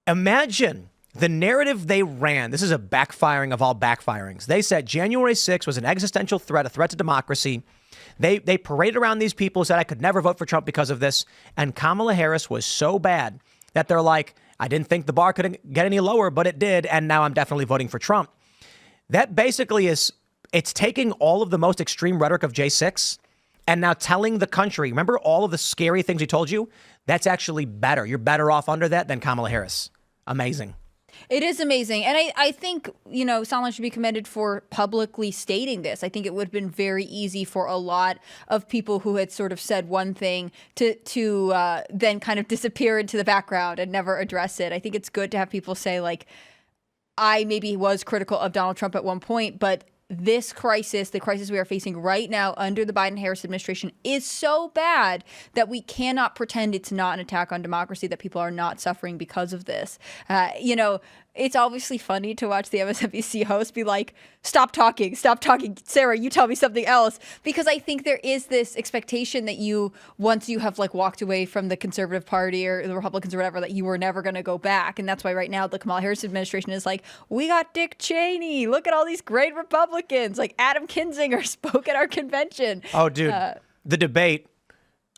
Imagine the narrative they ran. This is a backfiring of all backfirings. They said January 6th was an existential threat, a threat to democracy. They paraded around these people, said I could never vote for Trump because of this. And Kamala Harris was so bad that they're like, I didn't think the bar could get any lower, but it did. And now I'm definitely voting for Trump. That basically it's taking all of the most extreme rhetoric of J6 and now telling the country, remember all of the scary things he told you? That's actually better. You're better off under that than Kamala Harris. Amazing. It is amazing. And I think, Sondland should be commended for publicly stating this. I think it would have been very easy for a lot of people who had sort of said one thing to then kind of disappear into the background and never address it. I think it's good to have people say, like, I maybe was critical of Donald Trump at one point, but this crisis, the crisis we are facing right now under the Biden-Harris administration, is so bad that we cannot pretend it's not an attack on democracy, that people are not suffering because of this. It's obviously funny to watch the MSNBC host be like, stop talking, Sarah, you tell me something else. Because I think there is this expectation that once you have like walked away from the conservative party or the Republicans or whatever, that you were never going to go back. And that's why right now the Kamala Harris administration is like, we got Dick Cheney. Look at all these great Republicans. Like Adam Kinzinger spoke at our convention. Oh, dude, the debate.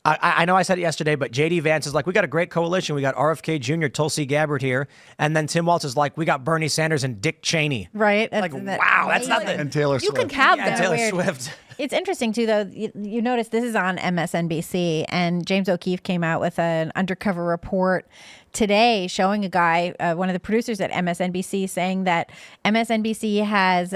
I know I said it yesterday, but J.D. Vance is like, we got a great coalition. We got RFK Jr., Tulsi Gabbard here. And then Tim Walz is like, we got Bernie Sanders and Dick Cheney. Right. Like, wow, that's nothing. And Taylor Swift. You can have that. that. Taylor Swift. It's interesting, too, though. You notice this is on MSNBC, and James O'Keefe came out with an undercover report today showing a guy, one of the producers at MSNBC, saying that MSNBC has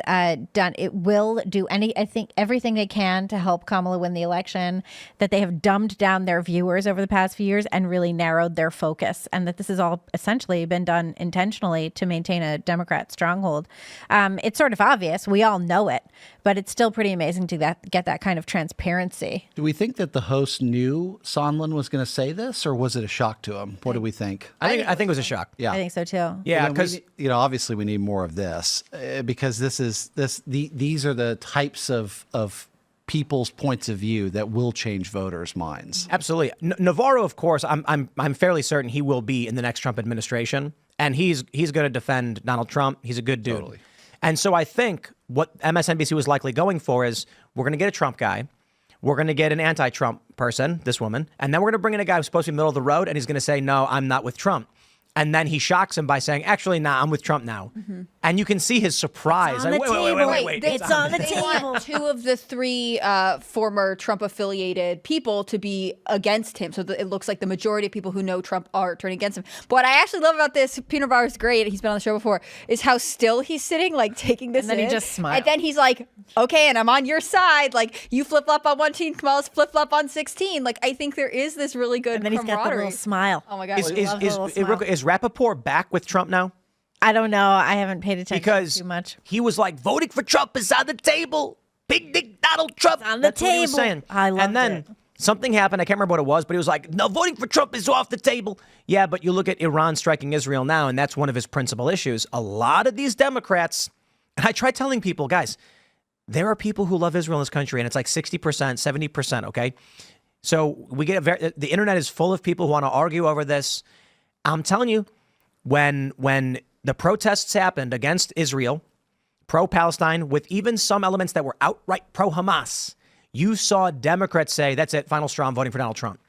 will do everything they can to help Kamala win the election, that they have dumbed down their viewers over the past few years and really narrowed their focus, and that this has all essentially been done intentionally to maintain a Democrat stronghold. It's sort of obvious. We all know it, but it's still pretty amazing to get that kind of transparency. Do we think that the host knew Sondland was going to say this, or was it a shock to him? What do we think? I think it was a shock. Yeah, I think so too. Yeah, because obviously we need more of this because these are the types of people's points of view that will change voters' minds. Absolutely. Navarro, of course, I'm fairly certain he will be in the next Trump administration, and he's going to defend Donald Trump. He's a good dude. Totally. And so I think what MSNBC was likely going for is we're going to get a Trump guy. We're going to get an anti-Trump person, this woman, and then we're going to bring in a guy who's supposed to be middle of the road, and he's going to say, no, I'm not with Trump. And then he shocks him by saying, actually, nah, I'm with Trump now. Mm-hmm. And you can see his surprise. It's on the table. Wait. It's on the table. Two of the three former Trump-affiliated people to be against him. So it looks like the majority of people who know Trump are turning against him. But what I actually love about this, Peanut Bar is great, he's been on the show before, is how still he's sitting, like taking this in. And then he just smiles. And then he's like, okay, and I'm on your side. Like, you flip-flop on 1 team, Kamala's flip-flop on 16. Like, I think there is this really good camaraderie. And then he's got the little smile. Oh, my God. Is Rappaport back with Trump now? I don't know. I haven't paid attention because too much. He was like, voting for Trump is on the table. Big Dick Donald Trump. It's on the table. What he was saying. I loved And then something happened. I can't remember what it was, but he was like, no, voting for Trump is off the table. Yeah, but you look at Iran striking Israel now, and that's one of his principal issues. A lot of these Democrats, and I try telling people, guys, there are people who love Israel in this country, and it's like 60%, 70%, okay? So the internet is full of people who want to argue over this. I'm telling you, when the protests happened against Israel, pro-Palestine, with even some elements that were outright pro-Hamas, you saw Democrats say, that's it, final straw, I'm voting for Donald Trump.